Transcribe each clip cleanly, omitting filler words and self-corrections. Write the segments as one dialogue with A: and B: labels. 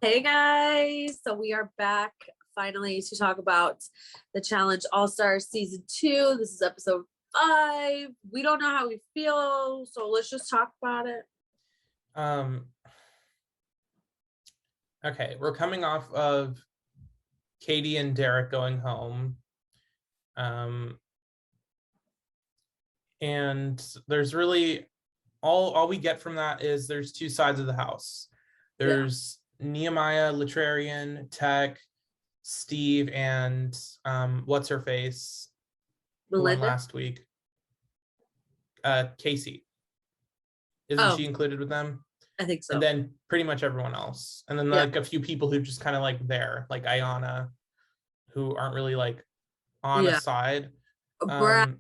A: Hey guys, so we are back finally to talk about the Challenge All-Star Season 2. This is episode 5. We don't know how we feel, so let's just talk about it.
B: Okay, we're coming off of Katie and Derek going home. And there's really all we get from that is there's two sides of the house. There's Nehemiah, Litrarian, Tech, Steve, and what's her face?
A: Melinda?
B: Who won last week? Casey. Isn't she included with them?
A: I think so.
B: And then pretty much everyone else. And then like a few people who just kind of like there, like Ayana, who aren't really like on a side.
A: Brad,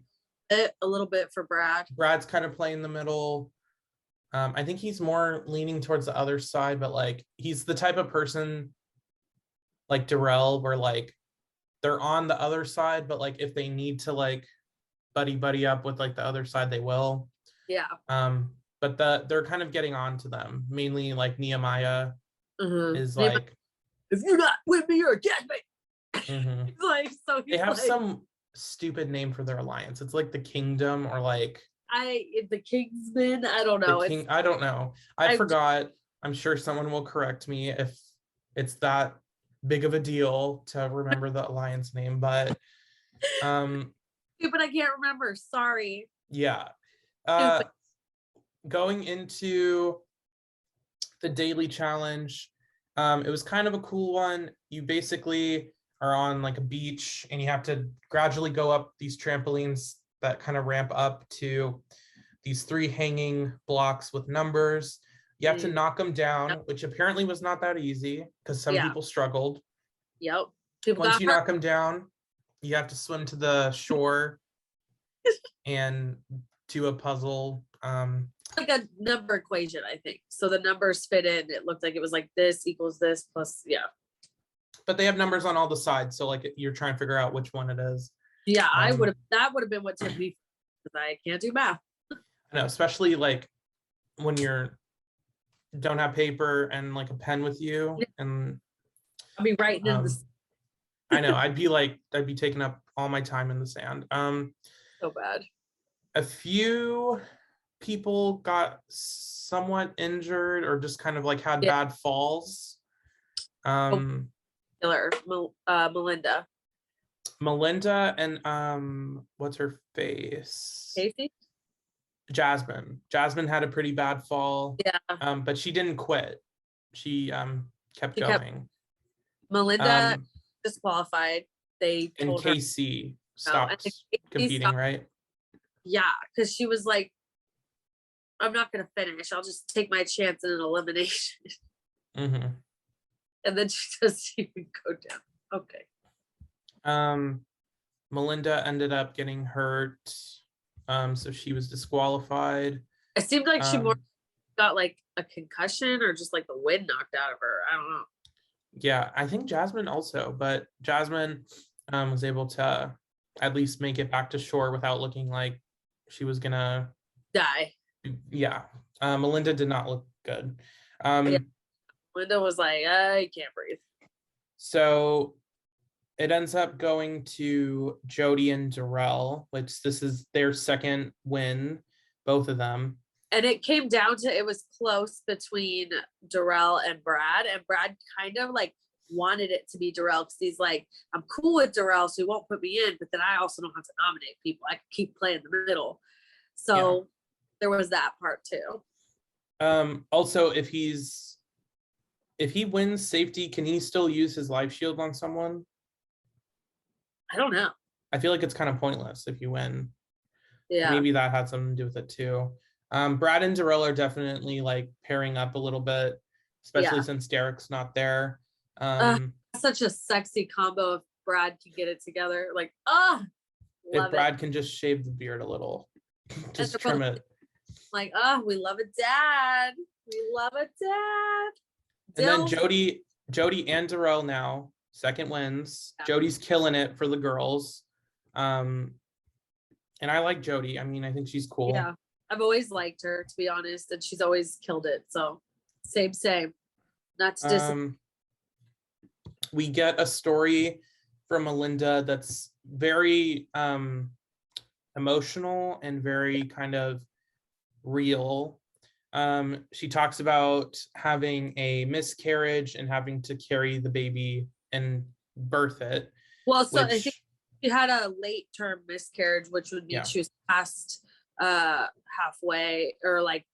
A: a little bit for Brad.
B: Brad's kind of playing the middle. I think he's more leaning towards the other side, but like he's the type of person like Darrell where like they're on the other side, but like if they need to like buddy up with like the other side, they will.
A: Yeah.
B: But they're kind of getting on to them. Mainly like Nehemiah is like,
A: if you're not with me, you're against me. Like, so
B: they have some stupid name for their alliance. It's like the Kingdom or like
A: the Kingsmen. I don't know.
B: I don't know. I forgot. I'm sure someone will correct me if it's that big of a deal to remember the alliance name, but
A: but I can't remember. Sorry.
B: Yeah. Going into the daily challenge, it was kind of a cool one. You basically are on like a beach and you have to gradually go up these trampolines that kind of ramp up to these 3 hanging blocks with numbers. You have to knock them down, which apparently was not that easy because some people struggled.
A: Yep.
B: Once you knock them down, you have to swim to the shore and do a puzzle.
A: Like a number equation, I think. So the numbers fit in. It looked like it was like this equals this plus,
B: But they have numbers on all the sides, so like you're trying to figure out which one it is.
A: Yeah, that would have been what tipped me because I can't do math.
B: I know, especially like when you're don't have paper and like a pen with you, and
A: I'll be writing in the
B: I know, I'd be taking up all my time in the sand.
A: So bad.
B: A few people got somewhat injured or just kind of like had bad falls. Melinda and what's her face?
A: Casey?
B: Jasmine had a pretty bad fall.
A: Yeah.
B: But she didn't quit. She kept going.
A: Melinda disqualified. They
B: and
A: told
B: Casey stopped competing, right?
A: Yeah, because she was like, I'm not gonna finish. I'll just take my chance in an elimination. And then she doesn't even go down. Okay.
B: Melinda ended up getting hurt. So she was disqualified.
A: It seemed like she more got like a concussion or just like the wind knocked out of her. I don't know.
B: Yeah, I think Jasmine also, but Jasmine was able to at least make it back to shore without looking like she was gonna
A: die.
B: Yeah. Melinda did not look good.
A: Melinda was like, I can't breathe.
B: So it ends up going to Jody and Darrell, which this is their second win, both of them.
A: And it came down to, it was close between Darrell and Brad kind of like wanted it to be Darrell because he's like, I'm cool with Darrell, so he won't put me in, but then I also don't have to nominate people. I can keep playing the middle. So there was that part too.
B: Also, if he wins safety, can he still use his life shield on someone?
A: I don't know.
B: I feel like it's kind of pointless if you win.
A: Yeah.
B: Maybe that had something to do with it too. Brad and Darrell are definitely like pairing up a little bit, especially since Derek's not there.
A: Such a sexy combo if Brad can get it together. Like,
B: if Brad can just shave the beard a little, just trim it.
A: Like, we love a dad. We love a dad.
B: And then Jody and Darrell now, second wins. Yeah. Jody's killing it for the girls. And I like Jody. I mean, I think she's cool.
A: Yeah, I've always liked her, to be honest, and she's always killed it. So same. Not to disappoint.
B: we get a story from Melinda that's very emotional and very kind of real. She talks about having a miscarriage and having to carry the baby and birth it.
A: Well, so I think
B: which,
A: she had a late term miscarriage, which would mean
B: yeah,
A: she was past halfway, or like,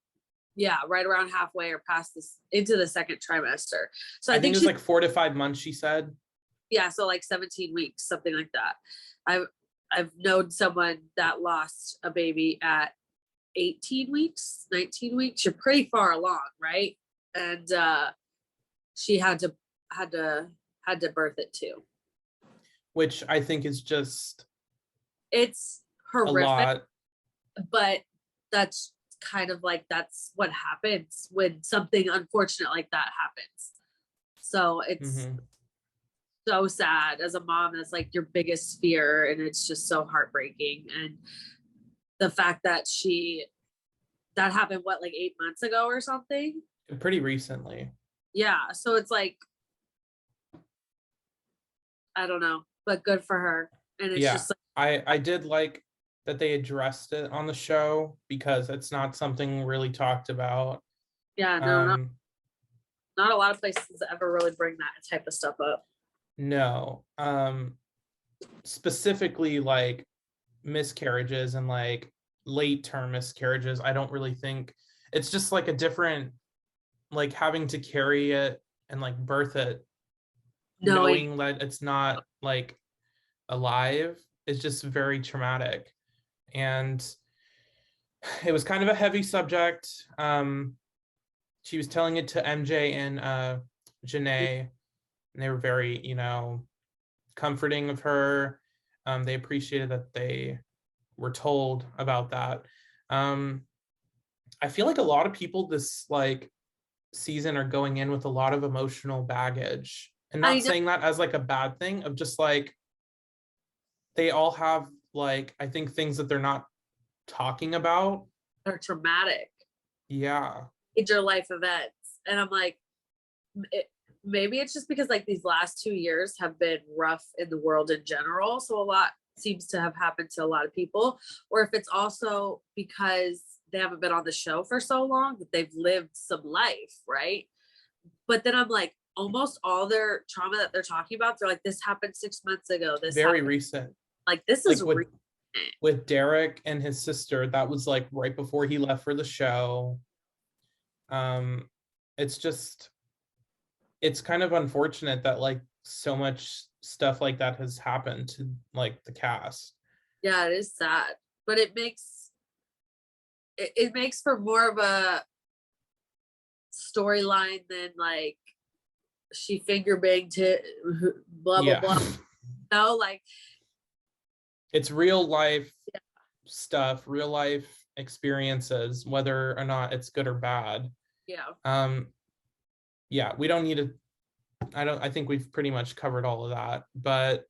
A: yeah, right around halfway or past this into the second trimester. So
B: I
A: I
B: think
A: think
B: it was
A: she's,
B: like 4 to 5 months, she said.
A: yeah, so like 17 weeks, something like that. I've known someone that lost a baby at 18 weeks, 19 weeks. You're pretty far along, right? And she had to had to birth it too.
B: Which I think is just
A: It's
B: a
A: horrific,
B: lot.
A: but that's kind of like, that's what happens when something unfortunate like that happens. So it's
B: Mhm.
A: so sad as a mom. That's like your biggest fear, and it's just so heartbreaking. And the fact that that happened, what, like 8 months ago or something?
B: Pretty recently.
A: Yeah, so it's like, I don't know, but good for her. And it's
B: Yeah,
A: just like,
B: I did like that they addressed it on the show because it's not something really talked about.
A: yeah, no,
B: Um,
A: not a lot of places ever really bring that type of stuff up.
B: no. Specifically like miscarriages and like late term miscarriages, I don't really think it's just like a different, like having to carry it and like birth it,
A: Knowing,
B: knowing that it's not like alive is just very traumatic. And it was kind of a heavy subject. She was telling it to MJ and Janae, and they were very, comforting of her. They appreciated that they were told about that. I feel like a lot of people this like season are going in with a lot of emotional baggage, and
A: I
B: not
A: know
B: saying that as like a bad thing, of just like they all have like, I think, things that they're not talking about.
A: they're traumatic,
B: Yeah.
A: major life events. And I'm like, it, maybe it's just because like these last 2 years have been rough in the world in general. So a lot seems to have happened to a lot of people. Or if it's also because they haven't been on the show for so long that they've lived some life, right? But then I'm like, almost all their trauma that they're talking about, they're like, this happened 6 months ago. This
B: Very
A: happened.
B: recent.
A: Like, this
B: Like
A: is
B: with Derek and his sister, that was like right before he left for the show. It's just, it's kind of unfortunate that like so much stuff like that has happened to like the cast.
A: yeah, it is sad, but it makes for more of a storyline than like she finger banged to blah blah
B: Yeah.
A: blah. No, like,
B: It's real life
A: yeah,
B: stuff, real life experiences, whether or not it's good or bad.
A: yeah,
B: Yeah, we don't need to, I think we've pretty much covered all of that, but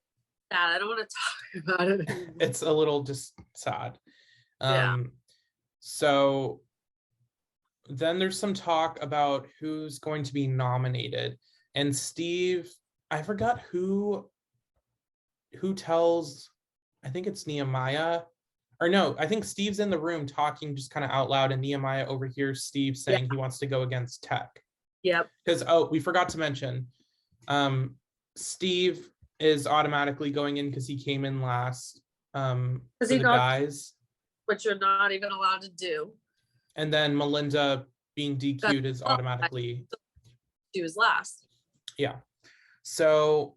A: sad. I don't want to talk about it anymore.
B: it's a little just sad.
A: Yeah,
B: So then there's some talk about who's going to be nominated. And Steve, I forgot who tells, I think it's Nehemiah. Or no, I think Steve's in the room talking just kind of out loud, and Nehemiah overhears Steve
A: yeah,
B: saying he wants to go against Tech.
A: yep.
B: Because, oh, we forgot to mention, Steve is automatically going in because he came in last
A: Because
B: for
A: you
B: the
A: know
B: guys.
A: what you're not even allowed to do.
B: And then Melinda being DQ'd is automatically,
A: She was last.
B: yeah. So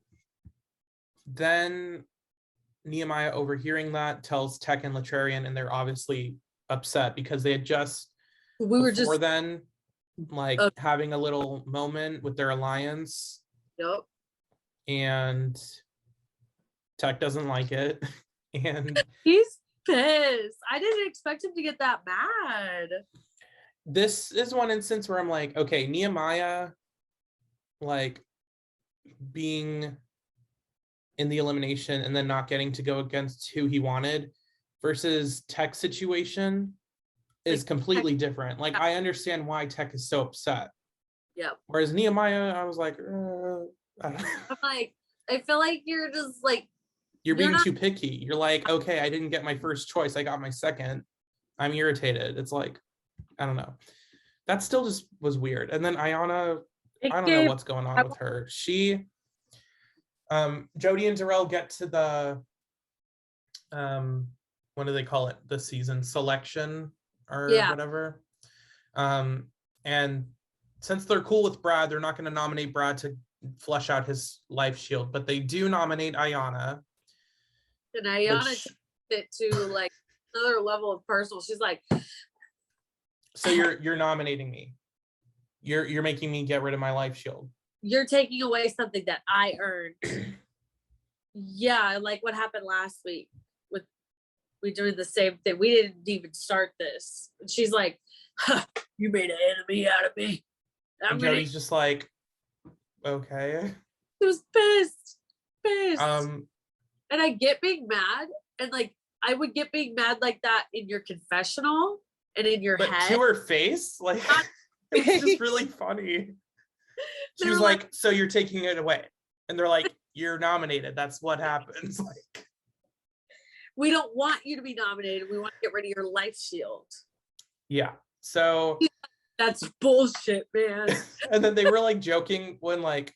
B: then Nehemiah, overhearing that, tells Tech and Latrarian, and they're obviously upset because they had just
A: We were
B: before
A: just,
B: then like having a little moment with their alliance,
A: yep.
B: and Tech doesn't like it. And
A: He's pissed. I didn't expect him to get that mad.
B: this is one instance where I'm like, okay, Nehemiah like being in the elimination and then not getting to go against who he wanted versus Tech's situation is
A: Like,
B: completely different. Like, I understand why Tech is so upset.
A: yep.
B: Whereas Nehemiah, I was like, I don't know.
A: I'm like, I feel like you're just like,
B: You're being
A: not,
B: too picky. You're like, okay, I didn't get my first choice. I got my second. I'm irritated. It's like, I don't know. That still just was weird. And then Ayana,
A: it
B: I don't know
A: gave,
B: what's going on with her. Jody and Darrell get to the, what do they call it? The season selection or
A: yeah,
B: whatever. And since they're cool with Brad, they're not going to nominate Brad to flesh out his life shield, but they do nominate Ayana.
A: and Ayana took it to like another level of personal. She's like,
B: so you're nominating me. You're making me get rid of my life shield.
A: you're taking away something that I earned. Yeah, like what happened last week with we doing the same thing. We didn't even start this. And she's like, huh, you made an enemy out of me.
B: And Jody's just like, okay.
A: She was pissed.
B: Um,
A: And I get being mad, and like I would get being mad like that in your confessional and in your
B: but
A: head.
B: to her face, like it was just really funny. She was like, so you're taking it away. And they're like, you're nominated. That's what happens. Like,
A: we don't want you to be nominated. We want to get rid of your life shield.
B: yeah. So
A: that's bullshit, man.
B: And then they were like joking when like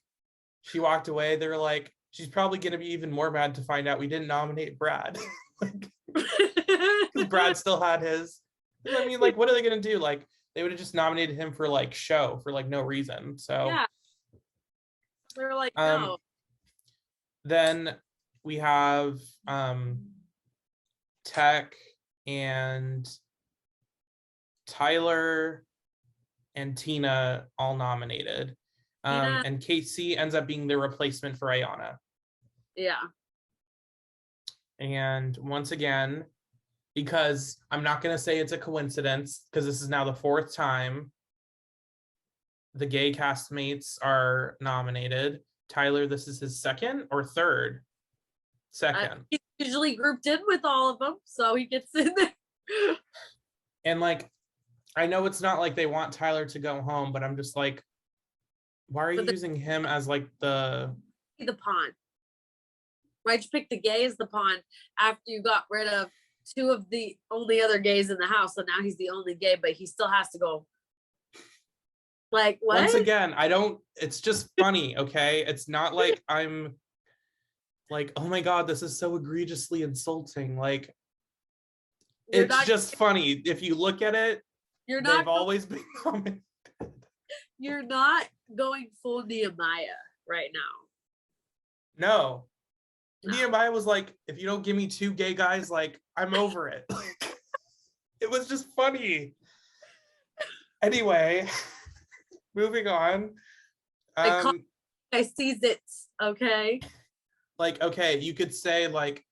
B: she walked away. They were like, she's probably gonna be even more mad to find out we didn't nominate Brad. Like, because Brad still had his. I mean, like, what are they gonna do? Like, they would have just nominated him for like show for like no reason. So
A: yeah. They were like, no.
B: Then we have Tech and Tyler and Tina all nominated. And Casey ends up being the replacement for Ayana.
A: Yeah.
B: And once again, because I'm not going to say it's a coincidence, because this is now the fourth time the gay castmates are nominated. Tyler, this is his second or third? Second.
A: He's usually grouped in with all of them, so he gets in there.
B: And like, I know it's not like they want Tyler to go home, but I'm just like, why are you using him as like the
A: pawn? Why'd you pick the gay as the pawn after you got rid of two of the only other gays in the house? So now he's the only gay, but he still has to go. Like, what?
B: Once again, I don't, it's just funny, okay? It's not like I'm like, oh my God, this is so egregiously insulting. Like, it's just funny. If you look at it, they've always been commented.
A: You're not going full Nehemiah right now.
B: No. Nehemiah was like, if you don't give me two gay guys, like, I'm over it. It was just funny. Anyway, moving on.
A: I sees it, okay?
B: Like, okay, you could say, like,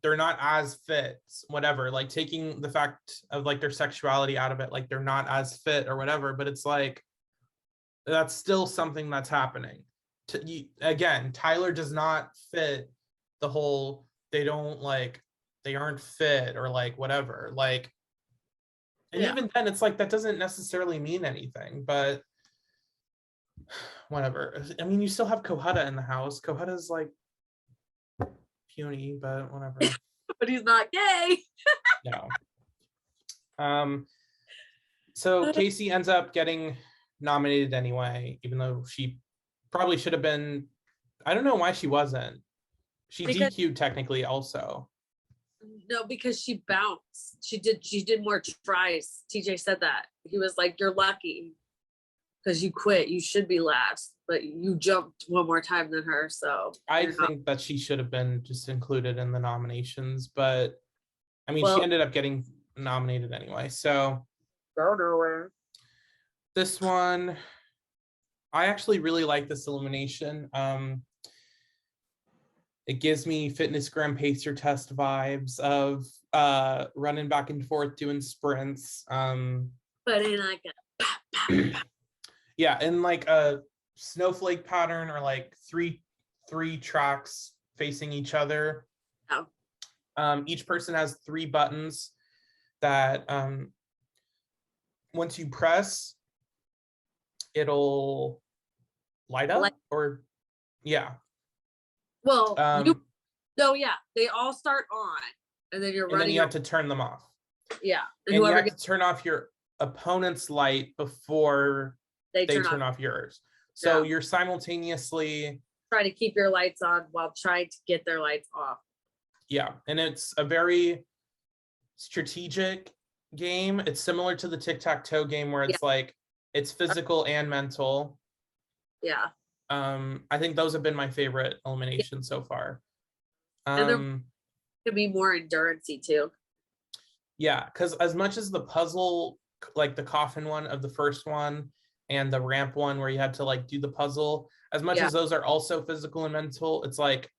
B: they're not as fit, whatever, like taking the fact of like their sexuality out of it, like they're not as fit or whatever, but it's like, that's still something that's happening. Again, Tyler does not fit the whole, they aren't fit or like whatever, like, and even then it's like, that doesn't necessarily mean anything, but whatever. I mean, you still have Kohada in the house. Kohada's like puny, but whatever.
A: But he's not gay.
B: No. So Casey ends up getting nominated anyway, even though she probably should have been. I don't know why she wasn't. She DQ'd technically also.
A: No, because she bounced. She did more tries. TJ said that. He was like, you're lucky because you quit. You should be last, but you jumped one more time than her. So
B: I think that she should have been just included in the nominations, but I mean, she ended up getting nominated anyway. So
A: go nowhere.
B: This one, I actually really like this elimination. It gives me Fitnessgram pacer test vibes of running back and forth doing sprints.
A: But in like a
B: yeah, in like a snowflake pattern, or like three tracks facing each other.
A: Oh.
B: Each person has 3 buttons that once you press, it'll light up, or Yeah.
A: Well,
B: Um,
A: yeah, they all start on, and then you're
B: and then
A: running.
B: you have to turn them off.
A: Yeah,
B: And you
A: whoever
B: have to turn off your opponent's light before they turn off yours. So
A: Yeah.
B: you're simultaneously
A: try to keep your lights on while trying to get their lights off.
B: Yeah, and it's a very strategic game. It's similar to the tic-tac-toe game where it's like it's physical and mental.
A: Yeah.
B: I think those have been my favorite eliminations so far.
A: And there could be more endurance-y too.
B: Yeah, because as much as the puzzle, like the coffin one of the first one and the ramp one where you had to like do the puzzle, as much as those are also physical and mental, it's like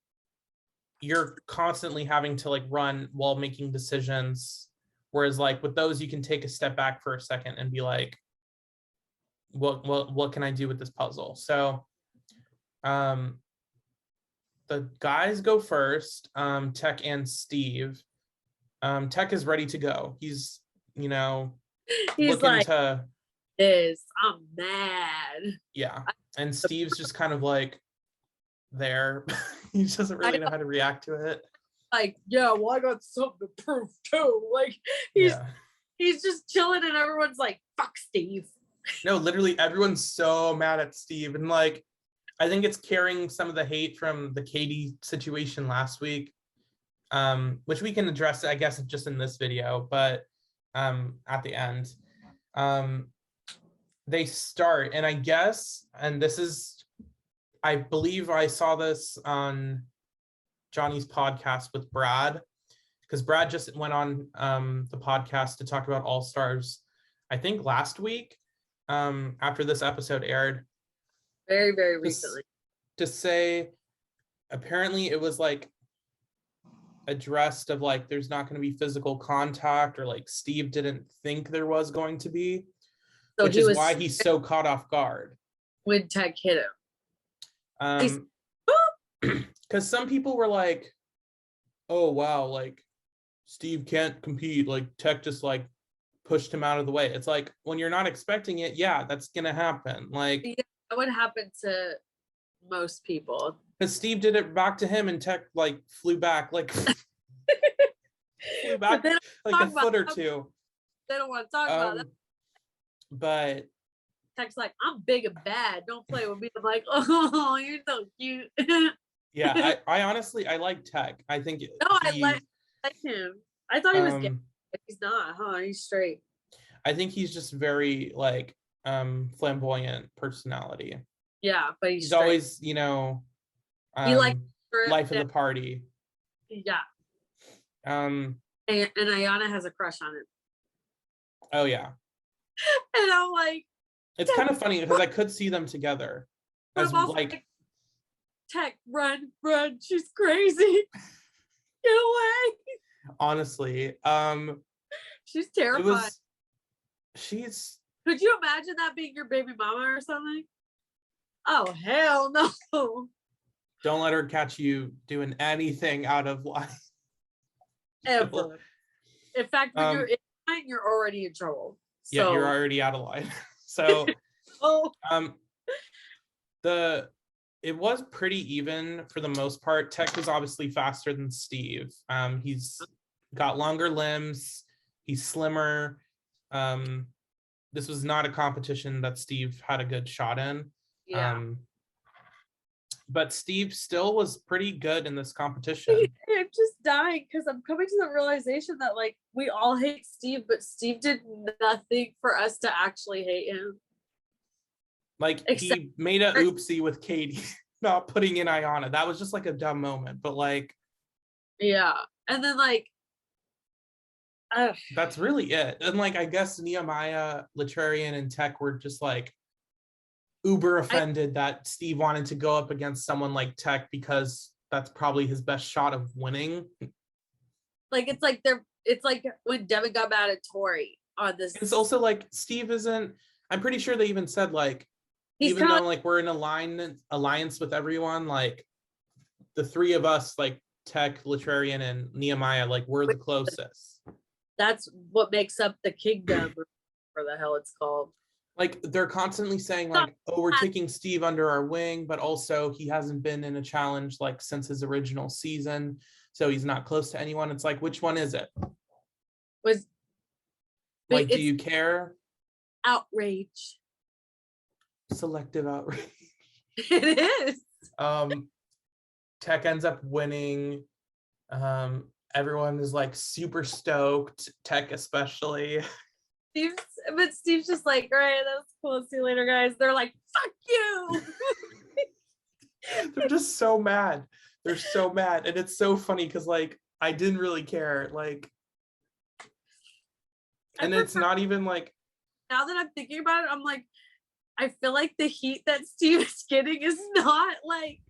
B: you're constantly having to like run while making decisions. Whereas like with those, you can take a step back for a second and be like, what can I do with this puzzle? So the guys go first, Tech and Steve. Tech is ready to go. He's looking
A: like,
B: to
A: I'm mad.
B: Yeah. And Steve's just kind of like there. He doesn't really know how to react to it.
A: Like, yeah, well, I got something to prove too. Like he's just chilling and everyone's like, fuck Steve.
B: No, literally everyone's so mad at Steve. And like, I think it's carrying some of the hate from the Katie situation last week, which we can address, I guess, just in this video, but at the end. They start, and I guess, and this is, I believe I saw this on Johnny's podcast with Brad, because Brad just went on the podcast to talk about All Stars, I think last week, after this episode aired.
A: Very, very recently.
B: To say, apparently it was like addressed of like, there's not going to be physical contact, or like Steve didn't think there was going to be. So which is why he's so caught off guard
A: when Tech hit him.
B: Because some people were like, oh wow, like Steve can't compete, like Tech just like pushed him out of the way. It's like, when you're not expecting it, yeah, that's gonna happen. Like
A: that would happen to most people,
B: because Steve did it back to him and Tech like flew back like flew back like a foot or two.
A: They don't want to talk about that.
B: But
A: Tech's like, I'm big and bad, don't play with me. I'm like, oh, you're so cute.
B: Yeah, I honestly, I like Tech. I think
A: I like him. I thought he was gay, but he's not, he's straight.
B: I think he's just very like flamboyant personality.
A: Yeah, but he's
B: always, he like life of the party.
A: Yeah.
B: And
A: Ayana has a crush on him.
B: Oh yeah.
A: And I'm like,
B: it's kind of funny because I could see them together. As like,
A: Tech, run, she's crazy. Get away.
B: Honestly,
A: she's terrified.
B: Could
A: you imagine that being your baby mama or something? Oh hell no.
B: Don't let her catch you doing anything out of line.
A: Ever. In fact, when you're in line, you're already in trouble. So.
B: Yeah, you're already out of line. So it was pretty even for the most part. Tech was obviously faster than Steve. He's got longer limbs, he's slimmer. This was not a competition that Steve had a good shot in.
A: Yeah.
B: But Steve still was pretty good in this competition.
A: I'm just dying because I'm coming to the realization that like we all hate Steve, but Steve did nothing for us to actually hate him.
B: Like he made a oopsie with Katie, not putting in Ayana. That was just like a dumb moment, but like,
A: yeah. And then like,
B: that's really it. And like, I guess Nehemiah, Litrarian, and Tech were just like uber offended that Steve wanted to go up against someone like Tech because that's probably his best shot of winning.
A: Like it's like when Devin got mad at Tori on this.
B: It's also like Steve isn't. I'm pretty sure they even said like, even though like we're in alliance with everyone, like the three of us, like Tech, Litrarian, and Nehemiah, like we're the closest.
A: That's what makes up the kingdom, or the hell it's called.
B: Like they're constantly saying like, oh, we're taking Steve under our wing, but also he hasn't been in a challenge like since his original season, so he's not close to anyone. It's like, which one is it?
A: Was
B: Like, do
A: it's
B: you care?
A: outrage.
B: Selective outrage.
A: It is.
B: Tech ends up winning. Everyone is like super stoked, Tech especially.
A: Steve's just like, all right, that's cool. See you later, guys. They're like, fuck you.
B: They're just so mad. They're so mad. And it's so funny because like I didn't really care. Like, and it's not even like,
A: now that I'm thinking about it, I'm like, I feel like the heat that Steve is getting is not like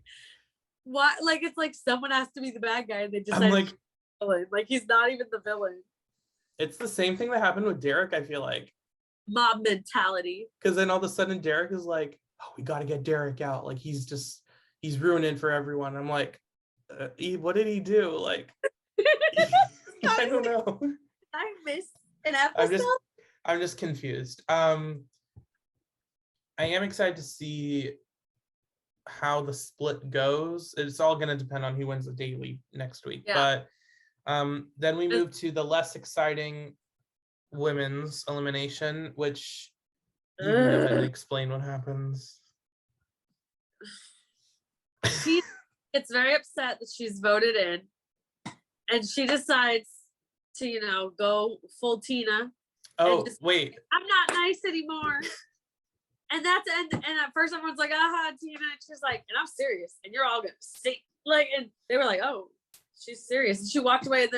A: what, like it's like someone has to be the bad guy and they decide
B: I'm like,
A: villain. Like he's not even the villain.
B: it's the same thing that happened with Derek, I feel like.
A: Mob mentality.
B: Because then all of a sudden Derek is like, oh, we got to get Derek out. Like he's ruining for everyone. I'm like, what did he do? Like, I don't know.
A: I missed an episode.
B: I'm just confused. I am excited to see how the split goes. It's all going to depend on who wins the daily next week. Yeah. But then we move to the less exciting women's elimination, which you can go ahead and explain what happens.
A: She gets very upset that she's voted in, and she decides to, you know, go full Tina.
B: Oh, wait.
A: I'm not nice anymore. And at first everyone's like, aha, Tina. And she's like, and I'm serious. And you're all gonna see. Like, and they were like, oh, she's serious. And she walked away and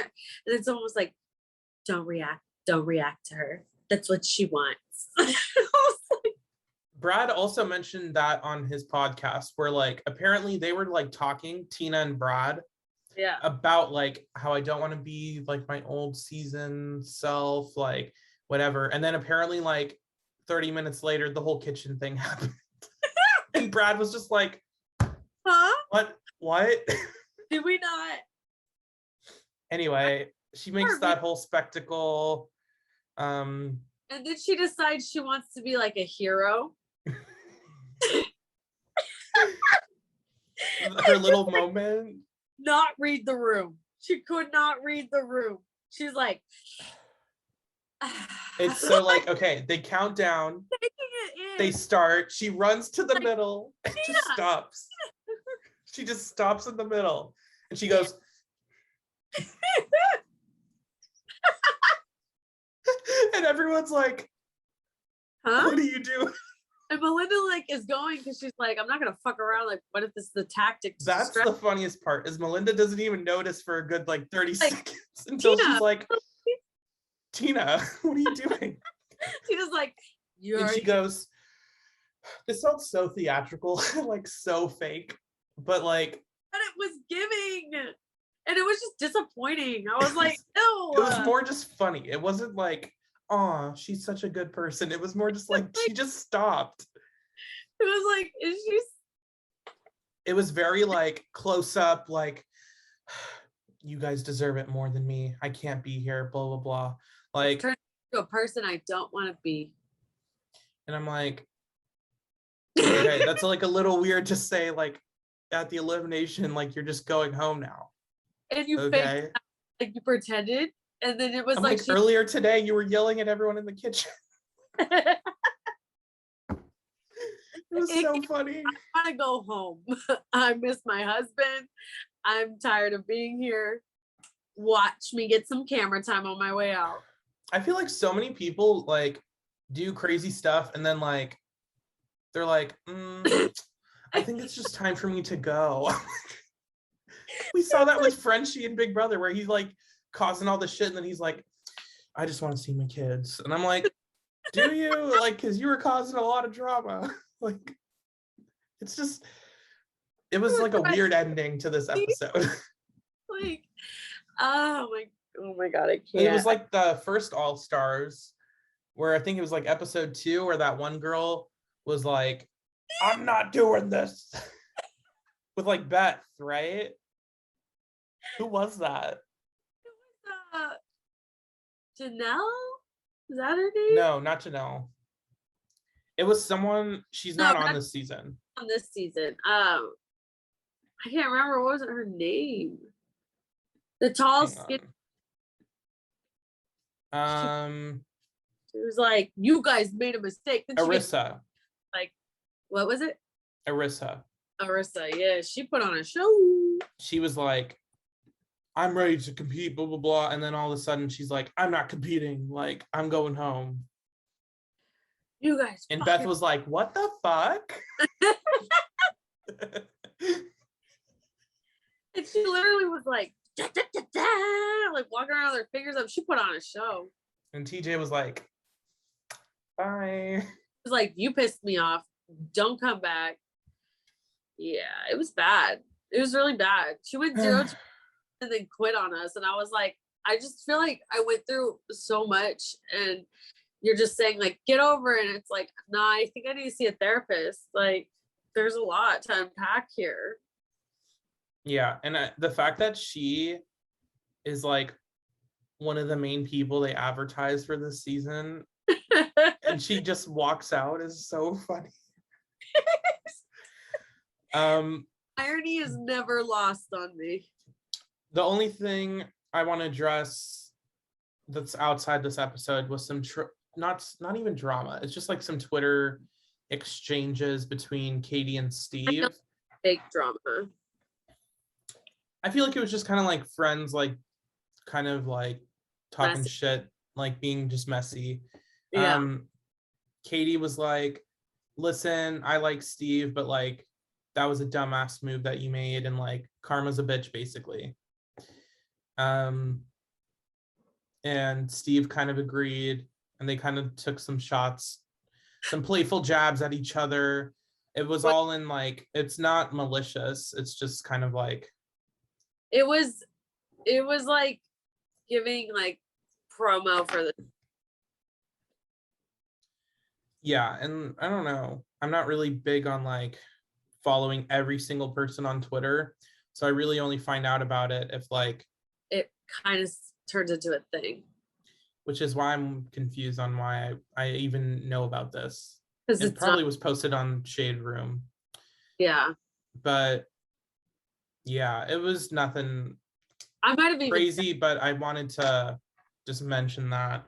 A: then someone was like, don't react to her. That's what she wants.
B: Brad also mentioned that on his podcast where like apparently they were like talking, Tina and Brad, about like how I don't want to be like my old season self, like whatever. And then apparently like 30 minutes later, the whole kitchen thing happened. And Brad was just like, huh? What?
A: Did we not?
B: Anyway, she makes that whole spectacle.
A: And then she decides she wants to be like a hero.
B: Her little moment.
A: Not read the room. She could not read the room. She's like,
B: it's so like, okay, they count down, they start, she runs to the middle and just stops. She just stops in the middle and she goes, and everyone's like, huh? What do you do?
A: And Melinda like is going because she's like, I'm not gonna fuck around. Like, what if this is the tactic?
B: That's the funniest part is Melinda doesn't even notice for a good like 30 seconds until she's like, Tina, what are you doing?
A: Tina's like,
B: and she goes, this sounds so theatrical, like so fake, but like,
A: but it was giving, and it was just disappointing. I was like, no.
B: It was more just funny. It wasn't like, oh, she's such a good person. It was more just like she just stopped.
A: It was like, is she?
B: It was very like close up, like, you guys deserve it more than me. I can't be here, blah, blah, blah. Like,
A: turn into a person I don't want to be.
B: And I'm like, okay, that's like a little weird to say, like, at the elimination, like, you're just going home now.
A: And you faked, like, you pretended. And then it was
B: I'm like earlier today, you were yelling at everyone in the kitchen. It was so funny.
A: I want to go home. I miss my husband. I'm tired of being here. Watch me get some camera time on my way out.
B: I feel like so many people like do crazy stuff and then like they're like, I think it's just time for me to go. We saw that with Frenchie and Big Brother where he's like causing all the shit and then he's like, I just want to see my kids. And I'm like, do you? Like, because you were causing a lot of drama. Like, it's just, it was like a weird ending to this episode.
A: Like, oh my God, I can't.
B: It was like the first All Stars where I think it was like episode 2 where that one girl was like, I'm not doing this. With like Beth, right? Who was that?
A: Janelle? Is that her name?
B: No, not Janelle. It was someone, she's
A: No,
B: not on this season.
A: on this season. I can't remember, what was her name? The tall
B: Hang
A: skin.
B: on.
A: She was like, "You guys made a mistake." Then
B: Arissa.
A: Like, what was it?
B: Arissa.
A: Arissa. Yeah, she put on a show.
B: She was like, I'm ready to compete, blah, blah, blah. And then all of a sudden she's like, I'm not competing. Like, I'm going home.
A: You guys.
B: And Beth was like, what the fuck?
A: And she literally was like, da, da, da, da, like walking around with her fingers up. She put on a show.
B: And TJ was like, bye.
A: It was like, you pissed me off. Don't come back. Yeah, it was bad. It was really bad. She went 0-2 and then quit on us. And I was like, I just feel like I went through so much, and you're just saying like, get over it. And it's like, nah, I think I need to see a therapist. Like, there's a lot to unpack here.
B: Yeah. And the fact that she is like one of the main people they advertised for this season and she just walks out is so funny.
A: Irony is never lost on me.
B: The only thing I want to address that's outside this episode was some not even drama. It's just like some Twitter exchanges between Katie and Steve.
A: Big drama.
B: I feel like it was just kind of like friends, like kind of like talking
A: Messy.
B: shit, like being just messy.
A: Yeah.
B: Katie was like, listen, I like Steve, but like that was a dumbass move that you made, and like karma's a bitch, basically. And Steve kind of agreed, and they kind of took some shots, some playful jabs at each other. It was all in like, it's not malicious, it's just kind of like,
A: it was like giving like promo for the.
B: Yeah. And I don't know, I'm not really big on like following every single person on Twitter, so I really only find out about it if like
A: It kind of turns into a thing,
B: which is why I'm confused on why I even know about this.
A: because
B: It probably was posted on Shade Room.
A: Yeah.
B: But yeah, it was nothing
A: I might have even
B: crazy, but I wanted to just mention that.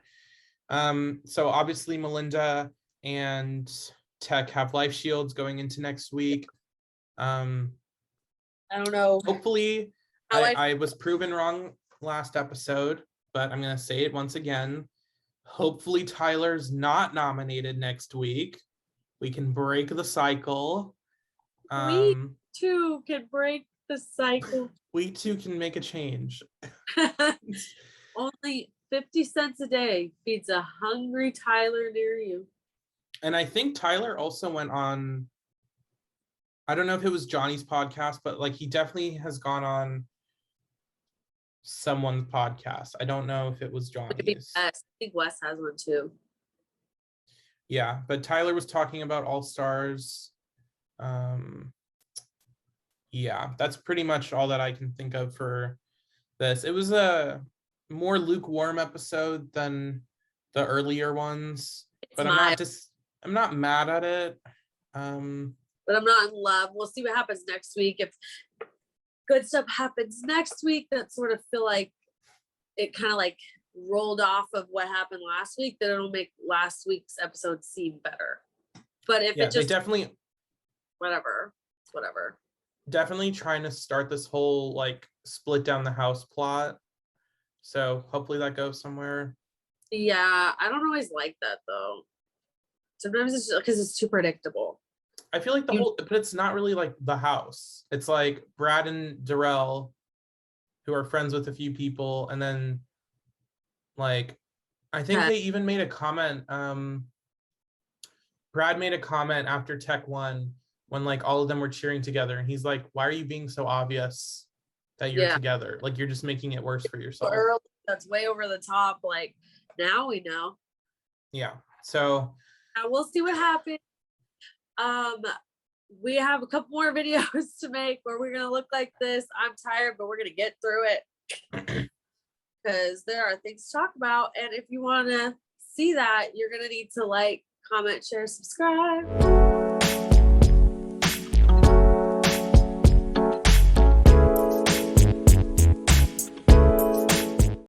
B: So obviously Melinda and Tech have life shields going into next week.
A: I don't know.
B: Hopefully, I was proven wrong last episode, but I'm gonna say it once again. Hopefully Tyler's not nominated next week. We can break the cycle.
A: We too can break the cycle.
B: We too can make a change.
A: Only 50 cents a day feeds a hungry Tyler near you.
B: And I think Tyler also went on, I don't know if it was Johnny's podcast, but like he definitely has gone on someone's podcast. I don't know if it was Johnny's.
A: I think Wes has one too.
B: Yeah, but Tyler was talking about All Stars. Yeah, that's pretty much all that I can think of for this. It was a more lukewarm episode than the earlier ones, but I'm not mad at it.
A: But I'm not in love. We'll see what happens next week. If good stuff happens next week that sort of feel like it kind of like rolled off of what happened last week, then it'll make last week's episode seem better. But if it just
B: definitely
A: whatever.
B: Definitely trying to start this whole like split down the house plot. So hopefully that goes somewhere.
A: Yeah, I don't always like that though. Sometimes it's because it's too predictable.
B: I feel like but it's not really like the house. It's like Brad and Darrell, who are friends with a few people, and then like I think they even made a comment. Brad made a comment after Tech won when like all of them were cheering together, and he's like, why are you being so obvious that you're together? Like you're just making it worse for yourself.
A: Early, that's way over the top. Like now we know.
B: Yeah. So
A: we'll see what happens. We have a couple more videos to make where we're gonna look like this. I'm tired, but we're gonna get through it because there are things to talk about. And if you want to see that, you're gonna need to like, comment, share, subscribe.